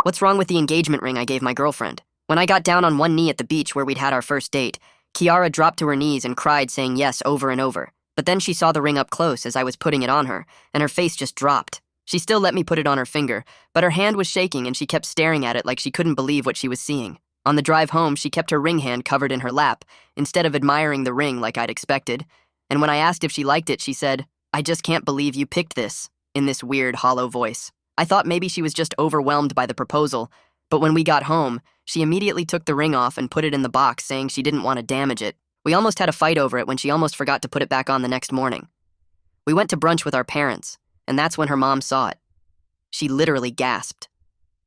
What's wrong with the engagement ring I gave my girlfriend? When I got down on one knee at the beach where we'd had our first date, Kiara dropped to her knees and cried, saying yes over and over. But then she saw the ring up close as I was putting it on her, and her face just dropped. She still let me put it on her finger, but her hand was shaking and she kept staring at it like she couldn't believe what she was seeing. On the drive home, she kept her ring hand covered in her lap, instead of admiring the ring like I'd expected. And when I asked if she liked it, she said, "I just can't believe you picked this," in this weird, hollow voice. I thought maybe she was just overwhelmed by the proposal, but when we got home, she immediately took the ring off and put it in the box, saying she didn't want to damage it. We almost had a fight over it when she almost forgot to put it back on the next morning. We went to brunch with our parents, and that's when her mom saw it. She literally gasped.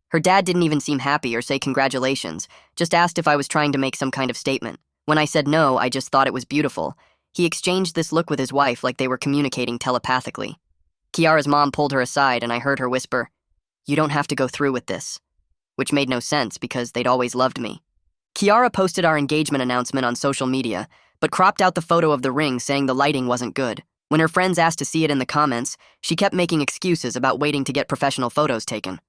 Her dad didn't even seem happy or say congratulations, just asked if I was trying to make some kind of statement. When I said no, I just thought it was beautiful. He exchanged this look with his wife like they were communicating telepathically. Kiara's mom pulled her aside and I heard her whisper, "You don't have to go through with this," which made no sense because they'd always loved me. Kiara posted our engagement announcement on social media, but cropped out the photo of the ring saying the lighting wasn't good. When her friends asked to see it in the comments, she kept making excuses about waiting to get professional photos taken.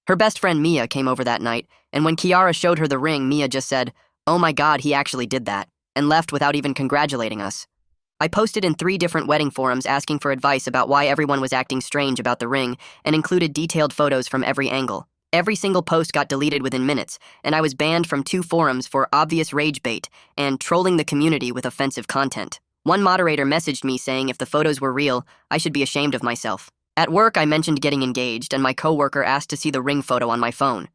Her best friend Mia came over that night, and when Kiara showed her the ring, Mia just said, "Oh my God, he actually did that," and left without even congratulating us. I posted in 3 different wedding forums asking for advice about why everyone was acting strange about the ring and included detailed photos from every angle. Every single post got deleted within minutes, and I was banned from 2 forums for obvious rage bait and trolling the community with offensive content. One moderator messaged me saying if the photos were real, I should be ashamed of myself. At work, I mentioned getting engaged, and my coworker asked to see the ring photo on my phone.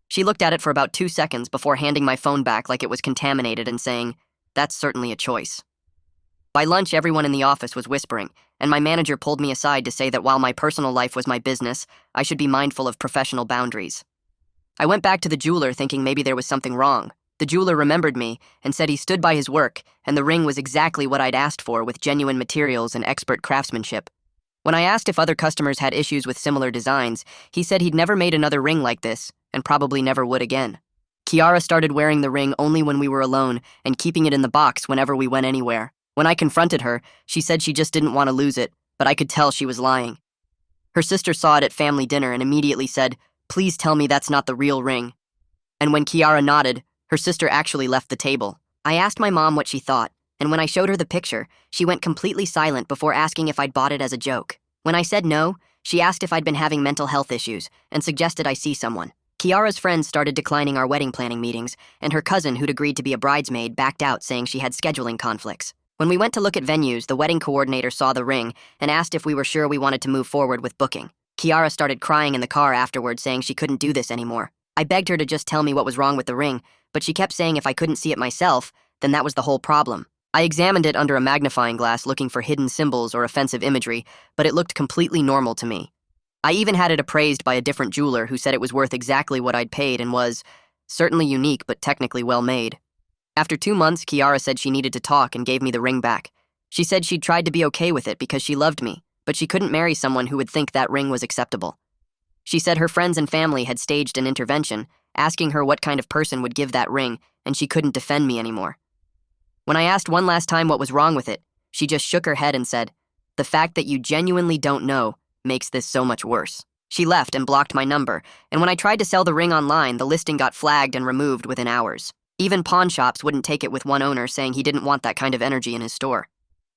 She looked at it for about 2 seconds before handing my phone back like it was contaminated and saying, "That's certainly a choice." By lunch, everyone in the office was whispering, and my manager pulled me aside to say that while my personal life was my business, I should be mindful of professional boundaries. I went back to the jeweler thinking maybe there was something wrong. The jeweler remembered me and said he stood by his work, and the ring was exactly what I'd asked for with genuine materials and expert craftsmanship. When I asked if other customers had issues with similar designs, he said he'd never made another ring like this, and probably never would again. Kiara started wearing the ring only when we were alone and keeping it in the box whenever we went anywhere. When I confronted her, she said she just didn't want to lose it, but I could tell she was lying. Her sister saw it at family dinner and immediately said, "Please tell me that's not the real ring." And when Kiara nodded, her sister actually left the table. I asked my mom what she thought, and when I showed her the picture, she went completely silent before asking if I'd bought it as a joke. When I said no, she asked if I'd been having mental health issues and suggested I see someone. Kiara's friends started declining our wedding planning meetings, and her cousin, who'd agreed to be a bridesmaid, backed out saying she had scheduling conflicts. When we went to look at venues, the wedding coordinator saw the ring and asked if we were sure we wanted to move forward with booking. Kiara started crying in the car afterwards, saying she couldn't do this anymore. I begged her to just tell me what was wrong with the ring, but she kept saying if I couldn't see it myself, then that was the whole problem. I examined it under a magnifying glass looking for hidden symbols or offensive imagery, but it looked completely normal to me. I even had it appraised by a different jeweler who said it was worth exactly what I'd paid and was certainly unique but technically well made. After 2 months, Kiara said she needed to talk and gave me the ring back. She said she'd tried to be okay with it because she loved me, but she couldn't marry someone who would think that ring was acceptable. She said her friends and family had staged an intervention, asking her what kind of person would give that ring, and she couldn't defend me anymore. When I asked one last time what was wrong with it, she just shook her head and said, "The fact that you genuinely don't know makes this so much worse." She left and blocked my number, and when I tried to sell the ring online, the listing got flagged and removed within hours. Even pawn shops wouldn't take it with one owner saying he didn't want that kind of energy in his store.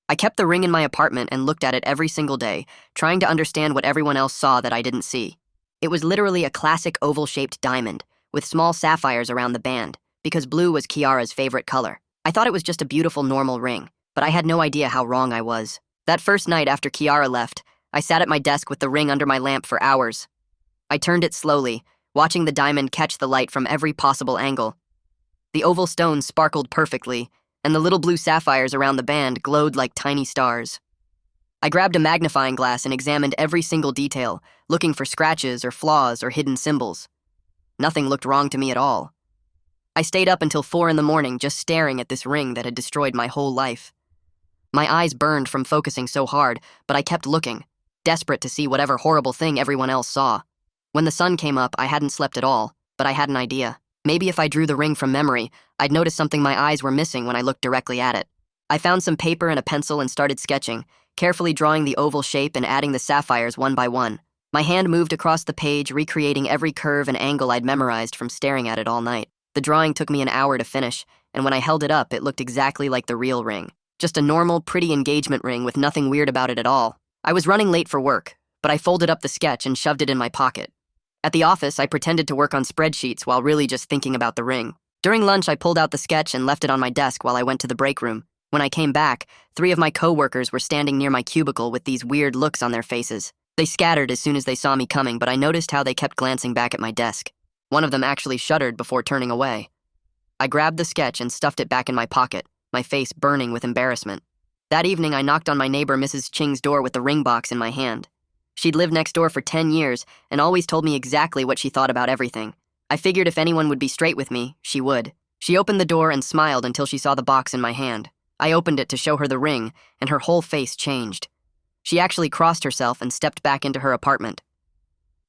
I kept the ring in my apartment and looked at it every single day, trying to understand what everyone else saw that I didn't see. It was literally a classic oval-shaped diamond, with small sapphires around the band, because blue was Kiara's favorite color. I thought it was just a beautiful, normal ring, but I had no idea how wrong I was. That first night after Kiara left, I sat at my desk with the ring under my lamp for hours. I turned it slowly, watching the diamond catch the light from every possible angle. The oval stone sparkled perfectly, and the little blue sapphires around the band glowed like tiny stars. I grabbed a magnifying glass and examined every single detail, looking for scratches or flaws or hidden symbols. Nothing looked wrong to me at all. I stayed up until 4 in the morning just staring at this ring that had destroyed my whole life. My eyes burned from focusing so hard, but I kept looking, desperate to see whatever horrible thing everyone else saw. When the sun came up, I hadn't slept at all, but I had an idea. Maybe if I drew the ring from memory, I'd notice something my eyes were missing when I looked directly at it. I found some paper and a pencil and started sketching, carefully drawing the oval shape and adding the sapphires one by one. My hand moved across the page, recreating every curve and angle I'd memorized from staring at it all night. The drawing took me an hour to finish, and when I held it up, it looked exactly like the real ring. Just a normal, pretty engagement ring with nothing weird about it at all. I was running late for work, but I folded up the sketch and shoved it in my pocket. At the office, I pretended to work on spreadsheets while really just thinking about the ring. During lunch, I pulled out the sketch and left it on my desk while I went to the break room. When I came back, 3 of my coworkers were standing near my cubicle with these weird looks on their faces. They scattered as soon as they saw me coming, but I noticed how they kept glancing back at my desk. One of them actually shuddered before turning away. I grabbed the sketch and stuffed it back in my pocket, my face burning with embarrassment. That evening, I knocked on my neighbor Mrs. Ching's door with the ring box in my hand. She'd lived next door for 10 years and always told me exactly what she thought about everything. I figured if anyone would be straight with me, she would. She opened the door and smiled until she saw the box in my hand. I opened it to show her the ring, and her whole face changed. She actually crossed herself and stepped back into her apartment.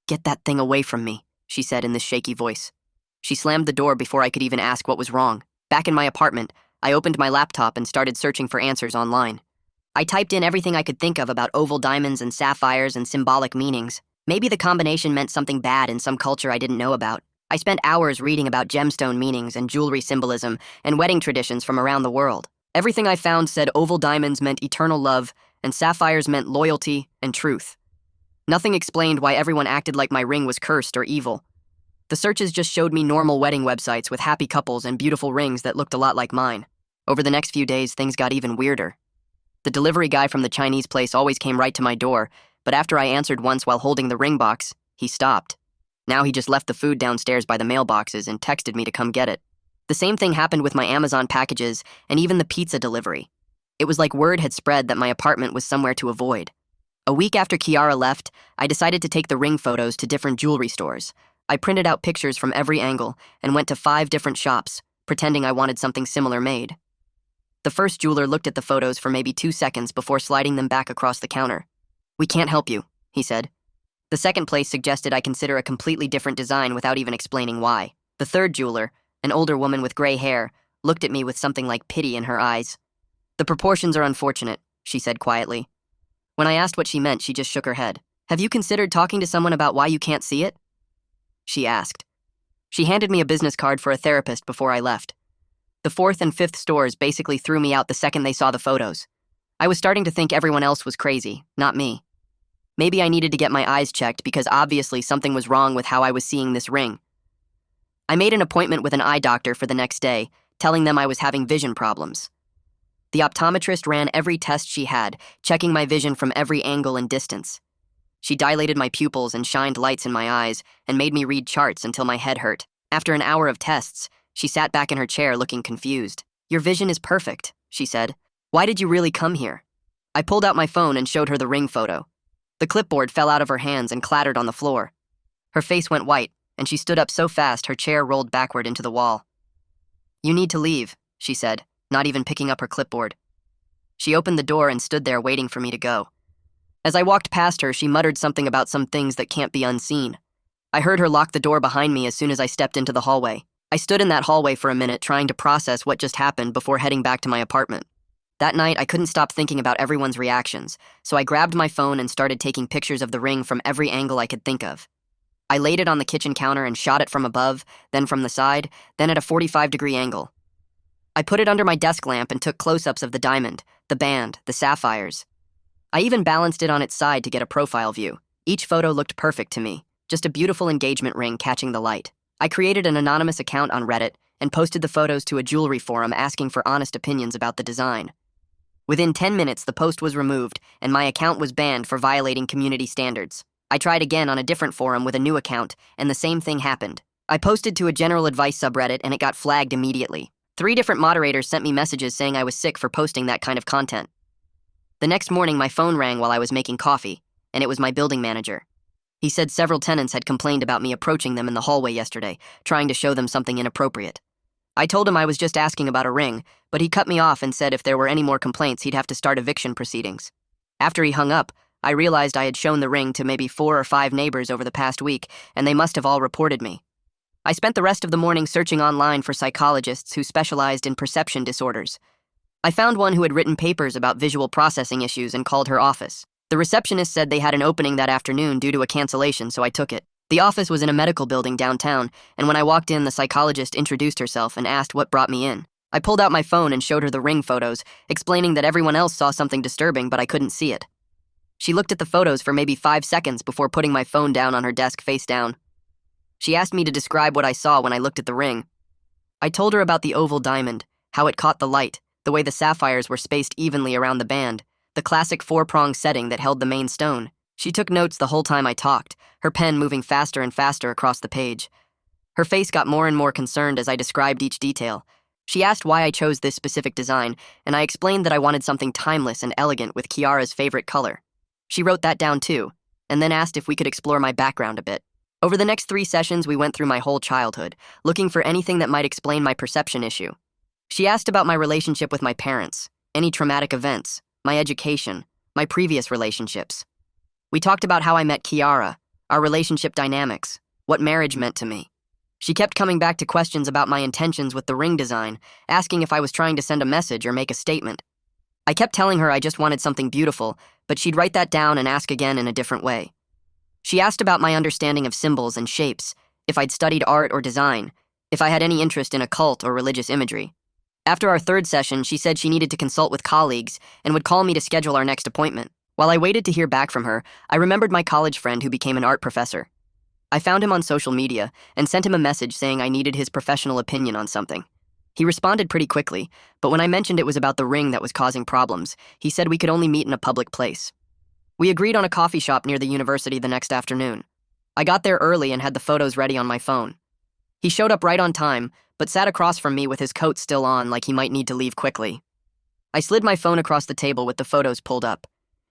"Get that thing away from me," she said in this shaky voice. She slammed the door before I could even ask what was wrong. Back in my apartment, I opened my laptop and started searching for answers online. I typed in everything I could think of about oval diamonds and sapphires and symbolic meanings. Maybe the combination meant something bad in some culture I didn't know about. I spent hours reading about gemstone meanings and jewelry symbolism and wedding traditions from around the world. Everything I found said oval diamonds meant eternal love and sapphires meant loyalty and truth. Nothing explained why everyone acted like my ring was cursed or evil. The searches just showed me normal wedding websites with happy couples and beautiful rings that looked a lot like mine. Over the next few days, things got even weirder. The delivery guy from the Chinese place always came right to my door, but after I answered once while holding the ring box, he stopped. Now he just left the food downstairs by the mailboxes and texted me to come get it. The same thing happened with my Amazon packages and even the pizza delivery. It was like word had spread that my apartment was somewhere to avoid. A week after Kiara left, I decided to take the ring photos to different jewelry stores. I printed out pictures from every angle and went to 5 different shops, pretending I wanted something similar made. The first jeweler looked at the photos for maybe 2 seconds before sliding them back across the counter. "We can't help you," he said. The second place suggested I consider a completely different design without even explaining why. The third jeweler, an older woman with gray hair, looked at me with something like pity in her eyes. "The proportions are unfortunate," she said quietly. When I asked what she meant, she just shook her head. "Have you considered talking to someone about why you can't see it?" she asked. She handed me a business card for a therapist before I left. The 4th and 5th stores basically threw me out the second they saw the photos. I was starting to think everyone else was crazy, not me. Maybe I needed to get my eyes checked because obviously something was wrong with how I was seeing this ring. I made an appointment with an eye doctor for the next day, telling them I was having vision problems. The optometrist ran every test she had, checking my vision from every angle and distance. She dilated my pupils and shined lights in my eyes and made me read charts until my head hurt. After an hour of tests, she sat back in her chair looking confused. "Your vision is perfect," she said. "Why did you really come here?" I pulled out my phone and showed her the ring photo. The clipboard fell out of her hands and clattered on the floor. Her face went white, and she stood up so fast her chair rolled backward into the wall. "You need to leave," she said, not even picking up her clipboard. She opened the door and stood there waiting for me to go. As I walked past her, she muttered something about some things that can't be unseen. I heard her lock the door behind me as soon as I stepped into the hallway. I stood in that hallway for a minute trying to process what just happened before heading back to my apartment. That night, I couldn't stop thinking about everyone's reactions, so I grabbed my phone and started taking pictures of the ring from every angle I could think of. I laid it on the kitchen counter and shot it from above, then from the side, then at a 45-degree angle. I put it under my desk lamp and took close-ups of the diamond, the band, the sapphires. I even balanced it on its side to get a profile view. Each photo looked perfect to me, just a beautiful engagement ring catching the light. I created an anonymous account on Reddit and posted the photos to a jewelry forum asking for honest opinions about the design. Within 10 minutes, the post was removed, and my account was banned for violating community standards. I tried again on a different forum with a new account, and the same thing happened. I posted to a general advice subreddit, and it got flagged immediately. 3 different moderators sent me messages saying I was sick for posting that kind of content. The next morning, my phone rang while I was making coffee, and it was my building manager. He said several tenants had complained about me approaching them in the hallway yesterday, trying to show them something inappropriate. I told him I was just asking about a ring, but he cut me off and said if there were any more complaints, he'd have to start eviction proceedings. After he hung up, I realized I had shown the ring to maybe 4 or 5 neighbors over the past week, and they must have all reported me. I spent the rest of the morning searching online for psychologists who specialized in perception disorders. I found one who had written papers about visual processing issues and called her office. The receptionist said they had an opening that afternoon due to a cancellation, so I took it. The office was in a medical building downtown, and when I walked in, the psychologist introduced herself and asked what brought me in. I pulled out my phone and showed her the ring photos, explaining that everyone else saw something disturbing, but I couldn't see it. She looked at the photos for maybe 5 seconds before putting my phone down on her desk face down. She asked me to describe what I saw when I looked at the ring. I told her about the oval diamond, how it caught the light, the way the sapphires were spaced evenly around the band, the classic 4-prong setting that held the main stone. She took notes the whole time I talked, her pen moving faster and faster across the page. Her face got more and more concerned as I described each detail. She asked why I chose this specific design, and I explained that I wanted something timeless and elegant with Kiara's favorite color. She wrote that down too, and then asked if we could explore my background a bit. Over the next 3 sessions, we went through my whole childhood, looking for anything that might explain my perception issue. She asked about my relationship with my parents, any traumatic events, my education, my previous relationships. We talked about how I met Kiara, our relationship dynamics, what marriage meant to me. She kept coming back to questions about my intentions with the ring design, asking if I was trying to send a message or make a statement. I kept telling her I just wanted something beautiful, but she'd write that down and ask again in a different way. She asked about my understanding of symbols and shapes, if I'd studied art or design, if I had any interest in occult or religious imagery. After our 3rd session, she said she needed to consult with colleagues and would call me to schedule our next appointment. While I waited to hear back from her, I remembered my college friend who became an art professor. I found him on social media and sent him a message saying I needed his professional opinion on something. He responded pretty quickly, but when I mentioned it was about the ring that was causing problems, he said we could only meet in a public place. We agreed on a coffee shop near the university the next afternoon. I got there early and had the photos ready on my phone. He showed up right on time, but sat across from me with his coat still on like he might need to leave quickly. I slid my phone across the table with the photos pulled up.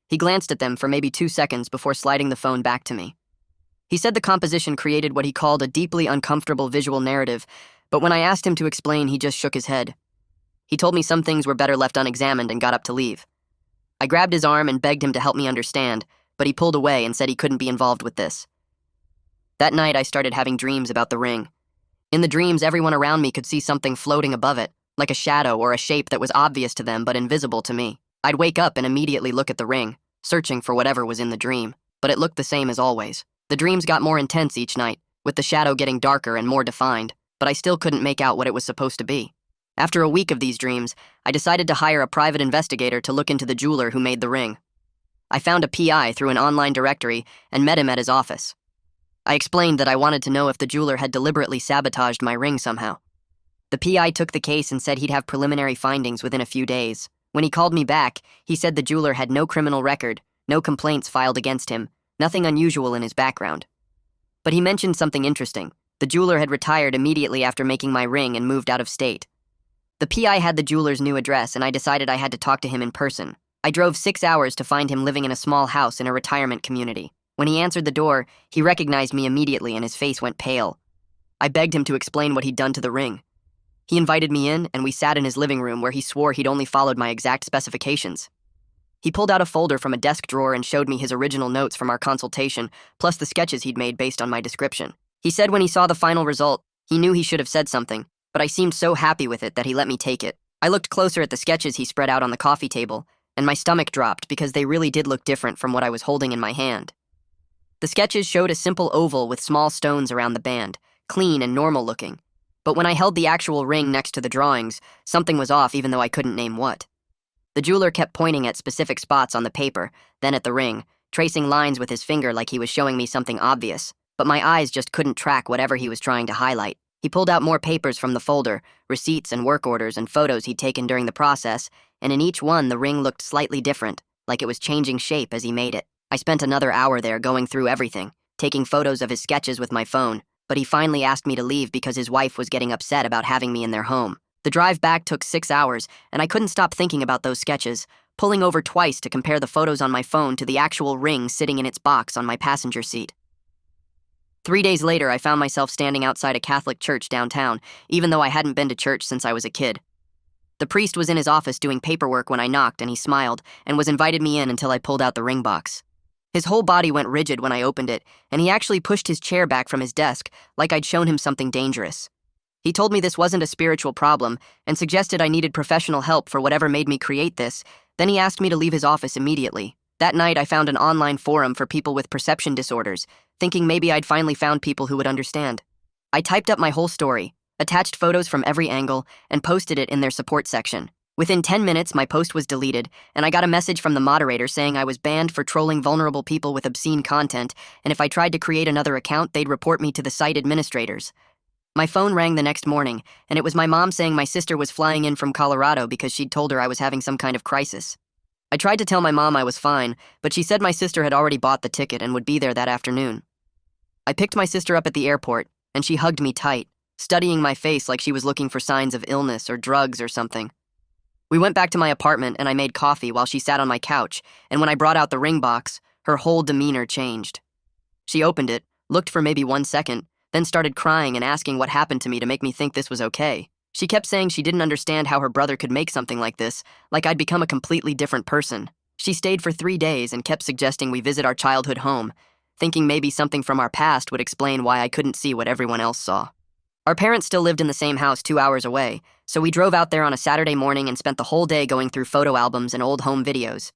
He glanced at them for maybe 2 seconds before sliding the phone back to me. He said the composition created what he called a deeply uncomfortable visual narrative, but when I asked him to explain, he just shook his head. He told me some things were better left unexamined and got up to leave. I grabbed his arm and begged him to help me understand, but he pulled away and said he couldn't be involved with this. That night, I started having dreams about the ring. In the dreams, everyone around me could see something floating above it, like a shadow or a shape that was obvious to them but invisible to me. I'd wake up and immediately look at the ring, searching for whatever was in the dream, but it looked the same as always. The dreams got more intense each night, with the shadow getting darker and more defined, but I still couldn't make out what it was supposed to be. After a week of these dreams, I decided to hire a private investigator to look into the jeweler who made the ring. I found a PI through an online directory and met him at his office. I explained that I wanted to know if the jeweler had deliberately sabotaged my ring somehow. The PI took the case and said he'd have preliminary findings within a few days. When he called me back, he said the jeweler had no criminal record, no complaints filed against him, nothing unusual in his background. But he mentioned something interesting. The jeweler had retired immediately after making my ring and moved out of state. The PI had the jeweler's new address, and I decided I had to talk to him in person. I drove 6 hours to find him living in a small house in a retirement community. When he answered the door, he recognized me immediately and his face went pale. I begged him to explain what he'd done to the ring. He invited me in, and we sat in his living room where he swore he'd only followed my exact specifications. He pulled out a folder from a desk drawer and showed me his original notes from our consultation, plus the sketches he'd made based on my description. He said when he saw the final result, he knew he should have said something, but I seemed so happy with it that he let me take it. I looked closer at the sketches he spread out on the coffee table, and my stomach dropped because they really did look different from what I was holding in my hand. The sketches showed a simple oval with small stones around the band, clean and normal looking. But when I held the actual ring next to the drawings, something was off even though I couldn't name what. The jeweler kept pointing at specific spots on the paper, then at the ring, tracing lines with his finger like he was showing me something obvious, but my eyes just couldn't track whatever he was trying to highlight. He pulled out more papers from the folder, receipts and work orders and photos he'd taken during the process, and in each one the ring looked slightly different, like it was changing shape as he made it. I spent another hour there going through everything, taking photos of his sketches with my phone, but he finally asked me to leave because his wife was getting upset about having me in their home. The drive back took 6 hours, and I couldn't stop thinking about those sketches, pulling over twice to compare the photos on my phone to the actual ring sitting in its box on my passenger seat. 3 days later, I found myself standing outside a Catholic church downtown, even though I hadn't been to church since I was a kid. The priest was in his office doing paperwork when I knocked, and he smiled and was invited me in until I pulled out the ring box. His whole body went rigid when I opened it, and he actually pushed his chair back from his desk like I'd shown him something dangerous. He told me this wasn't a spiritual problem and suggested I needed professional help for whatever made me create this. Then he asked me to leave his office immediately. That night, I found an online forum for people with perception disorders, thinking maybe I'd finally found people who would understand. I typed up my whole story, attached photos from every angle, and posted it in their support section. Within 10 minutes, my post was deleted, and I got a message from the moderator saying I was banned for trolling vulnerable people with obscene content, and if I tried to create another account, they'd report me to the site administrators. My phone rang the next morning, and it was my mom saying my sister was flying in from Colorado because she'd told her I was having some kind of crisis. I tried to tell my mom I was fine, but she said my sister had already bought the ticket and would be there that afternoon. I picked my sister up at the airport, and she hugged me tight, studying my face like she was looking for signs of illness or drugs or something. We went back to my apartment and I made coffee while she sat on my couch, and when I brought out the ring box, her whole demeanor changed. She opened it, looked for maybe 1 second, then started crying and asking what happened to me to make me think this was okay. She kept saying she didn't understand how her brother could make something like this, like I'd become a completely different person. She stayed for 3 days and kept suggesting we visit our childhood home, thinking maybe something from our past would explain why I couldn't see what everyone else saw. Our parents still lived in the same house 2 hours away, so we drove out there on a Saturday morning and spent the whole day going through photo albums and old home videos.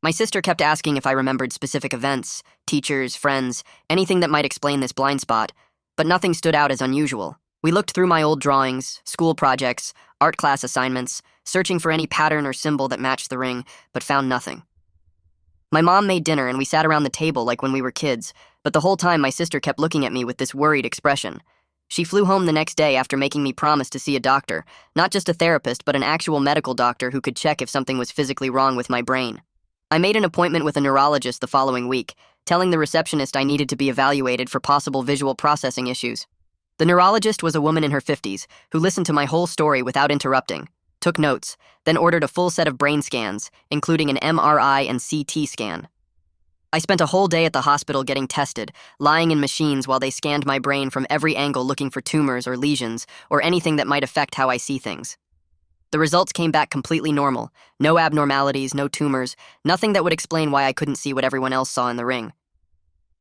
My sister kept asking if I remembered specific events, teachers, friends, anything that might explain this blind spot, but nothing stood out as unusual. We looked through my old drawings, school projects, art class assignments, searching for any pattern or symbol that matched the ring, but found nothing. My mom made dinner and we sat around the table like when we were kids, but the whole time my sister kept looking at me with this worried expression. She flew home the next day after making me promise to see a doctor, not just a therapist, but an actual medical doctor who could check if something was physically wrong with my brain. I made an appointment with a neurologist the following week, telling the receptionist I needed to be evaluated for possible visual processing issues. The neurologist was a woman in her 50s who listened to my whole story without interrupting, took notes, then ordered a full set of brain scans, including an MRI and CT scan. I spent a whole day at the hospital getting tested, lying in machines while they scanned my brain from every angle looking for tumors or lesions or anything that might affect how I see things. The results came back completely normal. No abnormalities, no tumors, nothing that would explain why I couldn't see what everyone else saw in the ring.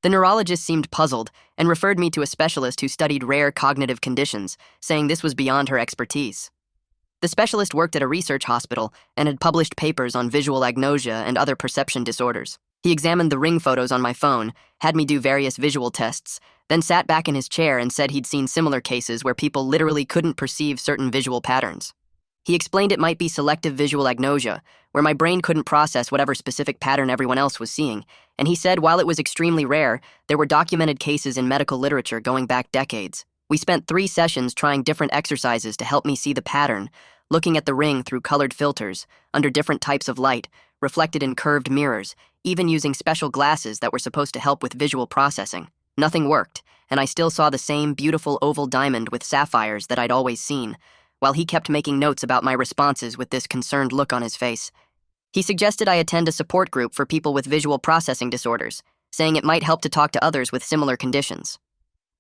The neurologist seemed puzzled and referred me to a specialist who studied rare cognitive conditions, saying this was beyond her expertise. The specialist worked at a research hospital and had published papers on visual agnosia and other perception disorders. He examined the ring photos on my phone, had me do various visual tests, then sat back in his chair and said he'd seen similar cases where people literally couldn't perceive certain visual patterns. He explained it might be selective visual agnosia, where my brain couldn't process whatever specific pattern everyone else was seeing, and he said while it was extremely rare, there were documented cases in medical literature going back decades. We spent 3 sessions trying different exercises to help me see the pattern, looking at the ring through colored filters, under different types of light, reflected in curved mirrors, even using special glasses that were supposed to help with visual processing. Nothing worked, and I still saw the same beautiful oval diamond with sapphires that I'd always seen, while he kept making notes about my responses with this concerned look on his face. He suggested I attend a support group for people with visual processing disorders, saying it might help to talk to others with similar conditions.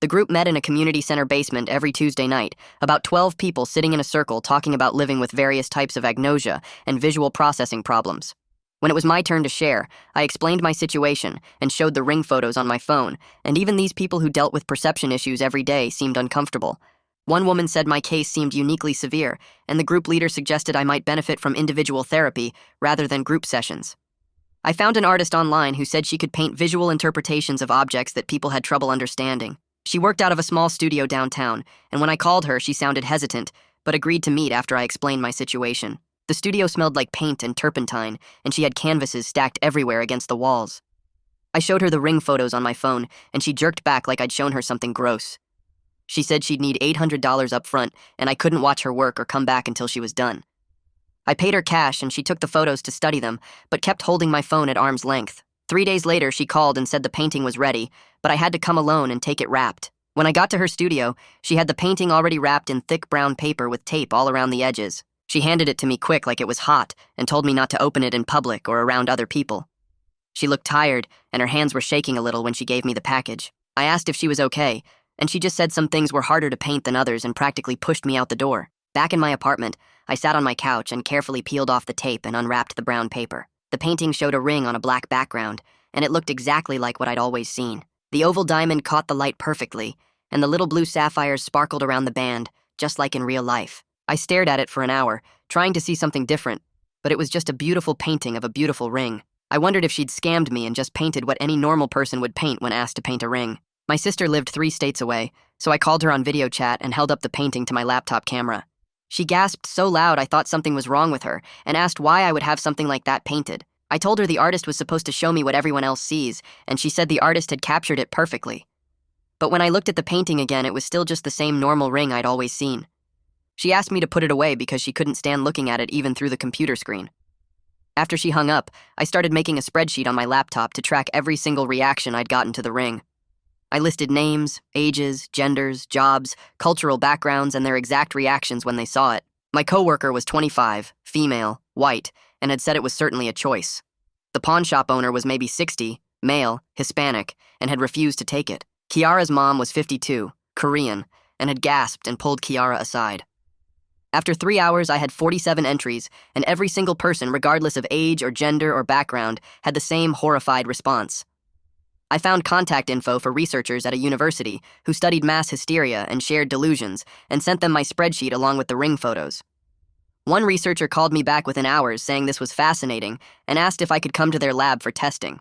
The group met in a community center basement every Tuesday night, about 12 people sitting in a circle talking about living with various types of agnosia and visual processing problems. When it was my turn to share, I explained my situation and showed the ring photos on my phone, and even these people who dealt with perception issues every day seemed uncomfortable. One woman said my case seemed uniquely severe, and the group leader suggested I might benefit from individual therapy rather than group sessions. I found an artist online who said she could paint visual interpretations of objects that people had trouble understanding. She worked out of a small studio downtown, and when I called her, she sounded hesitant, but agreed to meet after I explained my situation. The studio smelled like paint and turpentine, and she had canvases stacked everywhere against the walls. I showed her the ring photos on my phone, and she jerked back like I'd shown her something gross. She said she'd need $800 up front, and I couldn't watch her work or come back until she was done. I paid her cash, and she took the photos to study them, but kept holding my phone at arm's length. 3 days later, she called and said the painting was ready, but I had to come alone and take it wrapped. When I got to her studio, she had the painting already wrapped in thick brown paper with tape all around the edges. She handed it to me quick like it was hot and told me not to open it in public or around other people. She looked tired, and her hands were shaking a little when she gave me the package. I asked if she was okay, and she just said some things were harder to paint than others and practically pushed me out the door. Back in my apartment, I sat on my couch and carefully peeled off the tape and unwrapped the brown paper. The painting showed a ring on a black background, and it looked exactly like what I'd always seen. The oval diamond caught the light perfectly, and the little blue sapphires sparkled around the band, just like in real life. I stared at it for an hour, trying to see something different, but it was just a beautiful painting of a beautiful ring. I wondered if she'd scammed me and just painted what any normal person would paint when asked to paint a ring. My sister lived 3 states away, so I called her on video chat and held up the painting to my laptop camera. She gasped so loud I thought something was wrong with her and asked why I would have something like that painted. I told her the artist was supposed to show me what everyone else sees, and she said the artist had captured it perfectly. But when I looked at the painting again, it was still just the same normal ring I'd always seen. She asked me to put it away because she couldn't stand looking at it even through the computer screen. After she hung up, I started making a spreadsheet on my laptop to track every single reaction I'd gotten to the ring. I listed names, ages, genders, jobs, cultural backgrounds, and their exact reactions when they saw it. My coworker was 25, female, white, and had said it was certainly a choice. The pawn shop owner was maybe 60, male, Hispanic, and had refused to take it. Kiara's mom was 52, Korean, and had gasped and pulled Kiara aside. After 3 hours, I had 47 entries, and every single person, regardless of age or gender or background, had the same horrified response. I found contact info for researchers at a university who studied mass hysteria and shared delusions, and sent them my spreadsheet along with the ring photos. One researcher called me back within hours saying this was fascinating and asked if I could come to their lab for testing.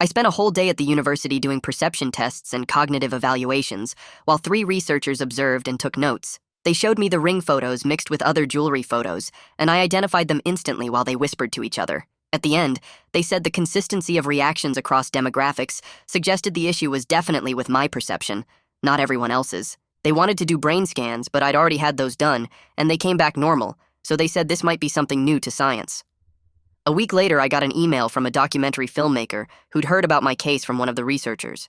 I spent a whole day at the university doing perception tests and cognitive evaluations, while 3 researchers observed and took notes. They showed me the ring photos mixed with other jewelry photos, and I identified them instantly while they whispered to each other. At the end, they said the consistency of reactions across demographics suggested the issue was definitely with my perception, not everyone else's. They wanted to do brain scans, but I'd already had those done, and they came back normal, so they said this might be something new to science. A week later, I got an email from a documentary filmmaker who'd heard about my case from one of the researchers.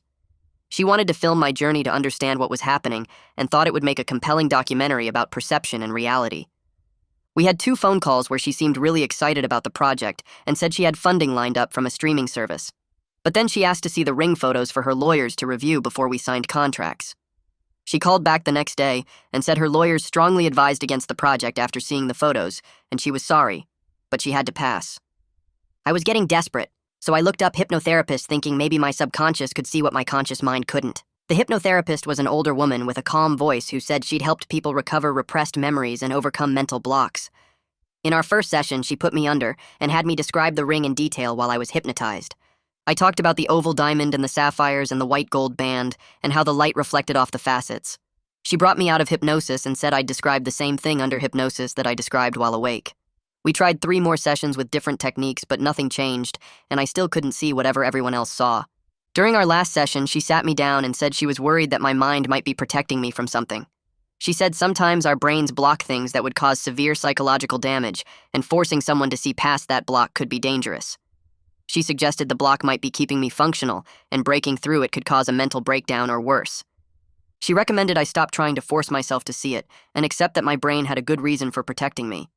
She wanted to film my journey to understand what was happening and thought it would make a compelling documentary about perception and reality. We had 2 phone calls where she seemed really excited about the project and said she had funding lined up from a streaming service. But then she asked to see the ring photos for her lawyers to review before we signed contracts. She called back the next day and said her lawyers strongly advised against the project after seeing the photos, and she was sorry, but she had to pass. I was getting desperate, so I looked up hypnotherapist thinking maybe my subconscious could see what my conscious mind couldn't. The hypnotherapist was an older woman with a calm voice who said she'd helped people recover repressed memories and overcome mental blocks. In our first session, she put me under and had me describe the ring in detail while I was hypnotized. I talked about the oval diamond and the sapphires and the white gold band and how the light reflected off the facets. She brought me out of hypnosis and said I'd describe the same thing under hypnosis that I described while awake. We tried 3 more sessions with different techniques, but nothing changed, and I still couldn't see whatever everyone else saw. During our last session, she sat me down and said she was worried that my mind might be protecting me from something. She said sometimes our brains block things that would cause severe psychological damage, and forcing someone to see past that block could be dangerous. She suggested the block might be keeping me functional, and breaking through it could cause a mental breakdown or worse. She recommended I stop trying to force myself to see it, and accept that my brain had a good reason for protecting me.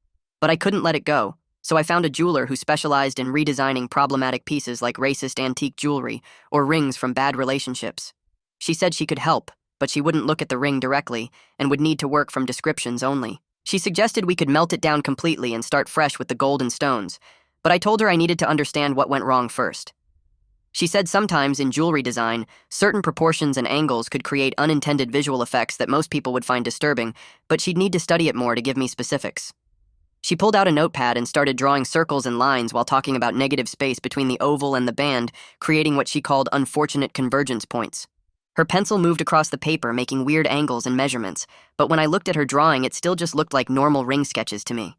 But I couldn't let it go, so I found a jeweler who specialized in redesigning problematic pieces like racist antique jewelry or rings from bad relationships. She said she could help, but she wouldn't look at the ring directly and would need to work from descriptions only. She suggested we could melt it down completely and start fresh with the gold and stones, but I told her I needed to understand what went wrong first. She said sometimes in jewelry design, certain proportions and angles could create unintended visual effects that most people would find disturbing, but she'd need to study it more to give me specifics. She pulled out a notepad and started drawing circles and lines while talking about negative space between the oval and the band, creating what she called unfortunate convergence points. Her pencil moved across the paper, making weird angles and measurements, but when I looked at her drawing, it still just looked like normal ring sketches to me.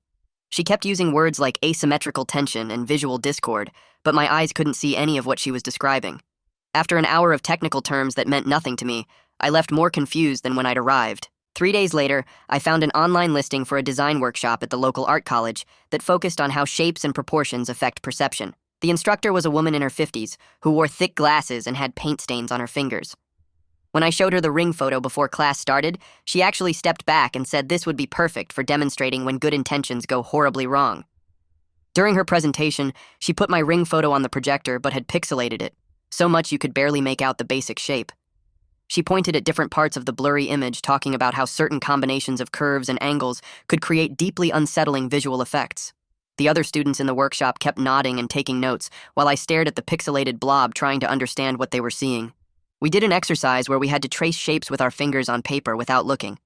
She kept using words like asymmetrical tension and visual discord, but my eyes couldn't see any of what she was describing. After an hour of technical terms that meant nothing to me, I left more confused than when I'd arrived. 3 days later, I found an online listing for a design workshop at the local art college that focused on how shapes and proportions affect perception. The instructor was a woman in her 50s who wore thick glasses and had paint stains on her fingers. When I showed her the ring photo before class started, she actually stepped back and said this would be perfect for demonstrating when good intentions go horribly wrong. During her presentation, she put my ring photo on the projector but had pixelated it, so much you could barely make out the basic shape. She pointed at different parts of the blurry image, talking about how certain combinations of curves and angles could create deeply unsettling visual effects. The other students in the workshop kept nodding and taking notes, while I stared at the pixelated blob trying to understand what they were seeing. We did an exercise where we had to trace shapes with our fingers on paper without looking.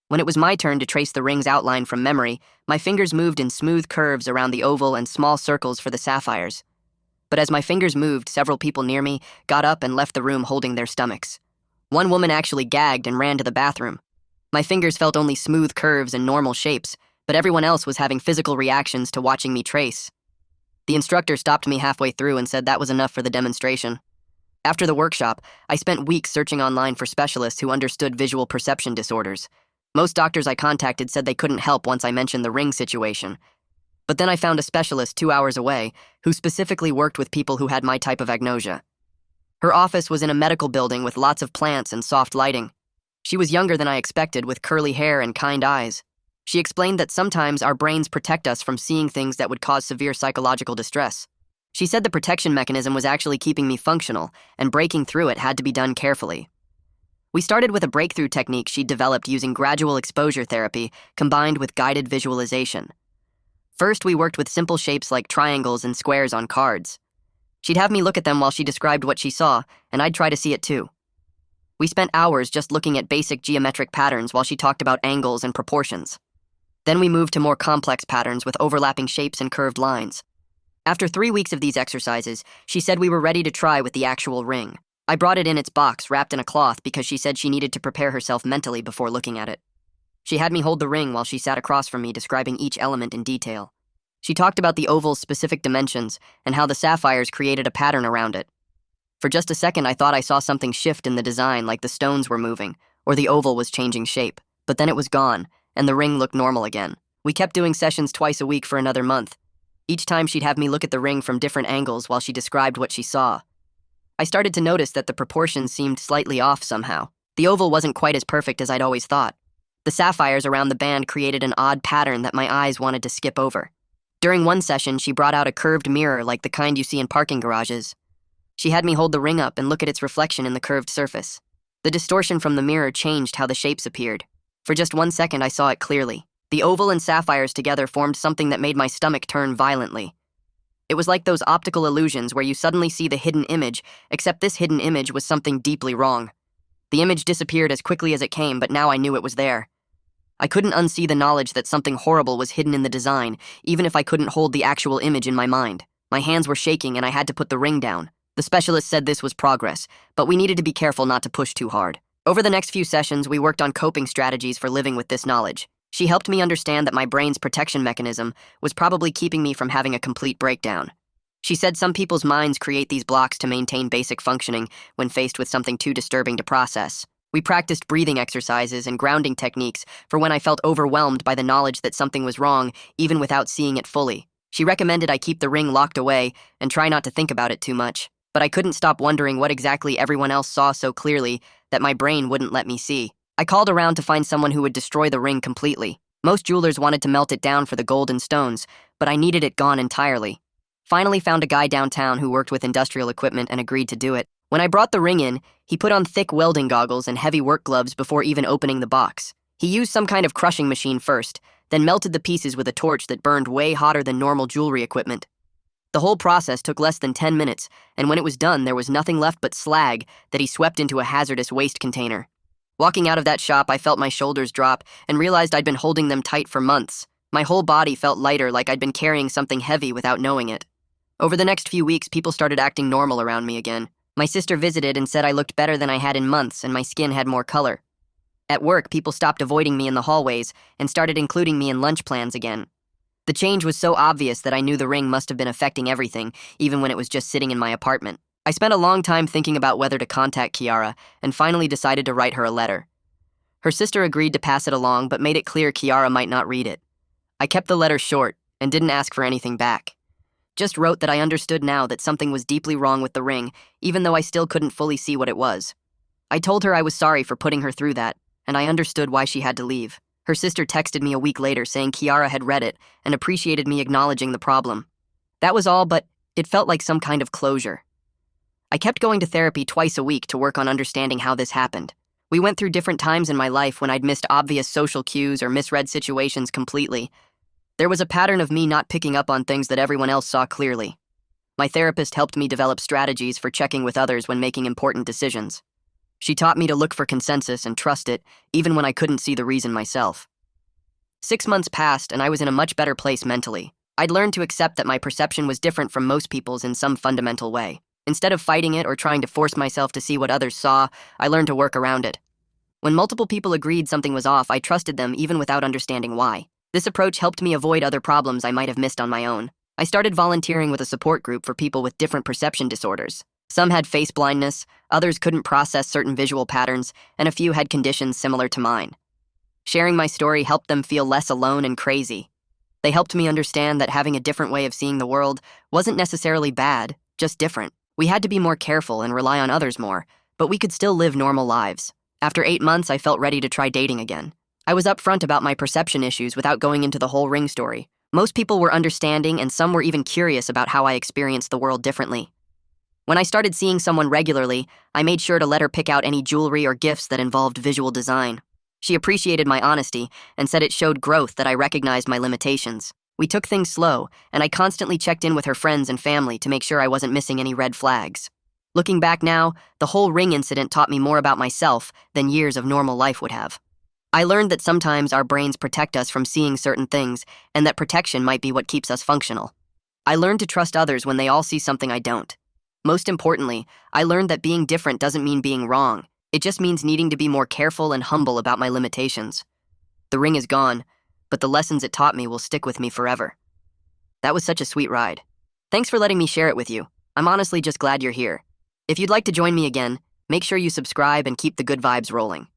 When it was my turn to trace the ring's outline from memory, my fingers moved in smooth curves around the oval and small circles for the sapphires. But as my fingers moved, several people near me got up and left the room holding their stomachs. One woman actually gagged and ran to the bathroom. My fingers felt only smooth curves and normal shapes, but everyone else was having physical reactions to watching me trace. The instructor stopped me halfway through and said that was enough for the demonstration. After the workshop, I spent weeks searching online for specialists who understood visual perception disorders. Most doctors I contacted said they couldn't help once I mentioned the ring situation. But then I found a specialist 2 hours away who specifically worked with people who had my type of agnosia. Her office was in a medical building with lots of plants and soft lighting. She was younger than I expected, with curly hair and kind eyes. She explained that sometimes our brains protect us from seeing things that would cause severe psychological distress. She said the protection mechanism was actually keeping me functional, and breaking through it had to be done carefully. We started with a breakthrough technique she'd developed using gradual exposure therapy combined with guided visualization. First, we worked with simple shapes like triangles and squares on cards. She'd have me look at them while she described what she saw, and I'd try to see it too. We spent hours just looking at basic geometric patterns while she talked about angles and proportions. Then we moved to more complex patterns with overlapping shapes and curved lines. After 3 weeks of these exercises, she said we were ready to try with the actual ring. I brought it in its box, wrapped in a cloth, because she said she needed to prepare herself mentally before looking at it. She had me hold the ring while she sat across from me, describing each element in detail. She talked about the oval's specific dimensions and how the sapphires created a pattern around it. For just a second, I thought I saw something shift in the design, like the stones were moving, or the oval was changing shape. But then it was gone, and the ring looked normal again. We kept doing sessions twice a week for another month. Each time she'd have me look at the ring from different angles while she described what she saw. I started to notice that the proportions seemed slightly off somehow. The oval wasn't quite as perfect as I'd always thought. The sapphires around the band created an odd pattern that my eyes wanted to skip over. During one session, she brought out a curved mirror like the kind you see in parking garages. She had me hold the ring up and look at its reflection in the curved surface. The distortion from the mirror changed how the shapes appeared. For just 1 second, I saw it clearly. The oval and sapphires together formed something that made my stomach turn violently. It was like those optical illusions where you suddenly see the hidden image, except this hidden image was something deeply wrong. The image disappeared as quickly as it came, but now I knew it was there. I couldn't unsee the knowledge that something horrible was hidden in the design, even if I couldn't hold the actual image in my mind. My hands were shaking and I had to put the ring down. The specialist said this was progress, but we needed to be careful not to push too hard. Over the next few sessions, we worked on coping strategies for living with this knowledge. She helped me understand that my brain's protection mechanism was probably keeping me from having a complete breakdown. She said some people's minds create these blocks to maintain basic functioning when faced with something too disturbing to process. We practiced breathing exercises and grounding techniques for when I felt overwhelmed by the knowledge that something was wrong, even without seeing it fully. She recommended I keep the ring locked away and try not to think about it too much. But I couldn't stop wondering what exactly everyone else saw so clearly that my brain wouldn't let me see. I called around to find someone who would destroy the ring completely. Most jewelers wanted to melt it down for the gold and stones, but I needed it gone entirely. Finally found a guy downtown who worked with industrial equipment and agreed to do it. When I brought the ring in, he put on thick welding goggles and heavy work gloves before even opening the box. He used some kind of crushing machine first, then melted the pieces with a torch that burned way hotter than normal jewelry equipment. The whole process took less than 10 minutes, and when it was done, there was nothing left but slag that he swept into a hazardous waste container. Walking out of that shop, I felt my shoulders drop and realized I'd been holding them tight for months. My whole body felt lighter, like I'd been carrying something heavy without knowing it. Over the next few weeks, people started acting normal around me again. My sister visited and said I looked better than I had in months and my skin had more color. At work, people stopped avoiding me in the hallways and started including me in lunch plans again. The change was so obvious that I knew the ring must have been affecting everything, even when it was just sitting in my apartment. I spent a long time thinking about whether to contact Kiara and finally decided to write her a letter. Her sister agreed to pass it along but made it clear Kiara might not read it. I kept the letter short and didn't ask for anything back. Just wrote that I understood now that something was deeply wrong with the ring, even though I still couldn't fully see what it was. I told her I was sorry for putting her through that, and I understood why she had to leave. Her sister texted me a week later saying Kiara had read it and appreciated me acknowledging the problem. That was all, but it felt like some kind of closure. I kept going to therapy twice a week to work on understanding how this happened. We went through different times in my life when I'd missed obvious social cues or misread situations completely. There was a pattern of me not picking up on things that everyone else saw clearly. My therapist helped me develop strategies for checking with others when making important decisions. She taught me to look for consensus and trust it, even when I couldn't see the reason myself. 6 months passed, and I was in a much better place mentally. I'd learned to accept that my perception was different from most people's in some fundamental way. Instead of fighting it or trying to force myself to see what others saw, I learned to work around it. When multiple people agreed something was off, I trusted them even without understanding why. This approach helped me avoid other problems I might have missed on my own. I started volunteering with a support group for people with different perception disorders. Some had face blindness, others couldn't process certain visual patterns, and a few had conditions similar to mine. Sharing my story helped them feel less alone and crazy. They helped me understand that having a different way of seeing the world wasn't necessarily bad, just different. We had to be more careful and rely on others more, but we could still live normal lives. After 8 months, I felt ready to try dating again. I was upfront about my perception issues without going into the whole ring story. Most people were understanding, and some were even curious about how I experienced the world differently. When I started seeing someone regularly, I made sure to let her pick out any jewelry or gifts that involved visual design. She appreciated my honesty and said it showed growth that I recognized my limitations. We took things slow, and I constantly checked in with her friends and family to make sure I wasn't missing any red flags. Looking back now, the whole ring incident taught me more about myself than years of normal life would have. I learned that sometimes our brains protect us from seeing certain things, and that protection might be what keeps us functional. I learned to trust others when they all see something I don't. Most importantly, I learned that being different doesn't mean being wrong. It just means needing to be more careful and humble about my limitations. The ring is gone, but the lessons it taught me will stick with me forever. That was such a sweet ride. Thanks for letting me share it with you. I'm honestly just glad you're here. If you'd like to join me again, make sure you subscribe and keep the good vibes rolling.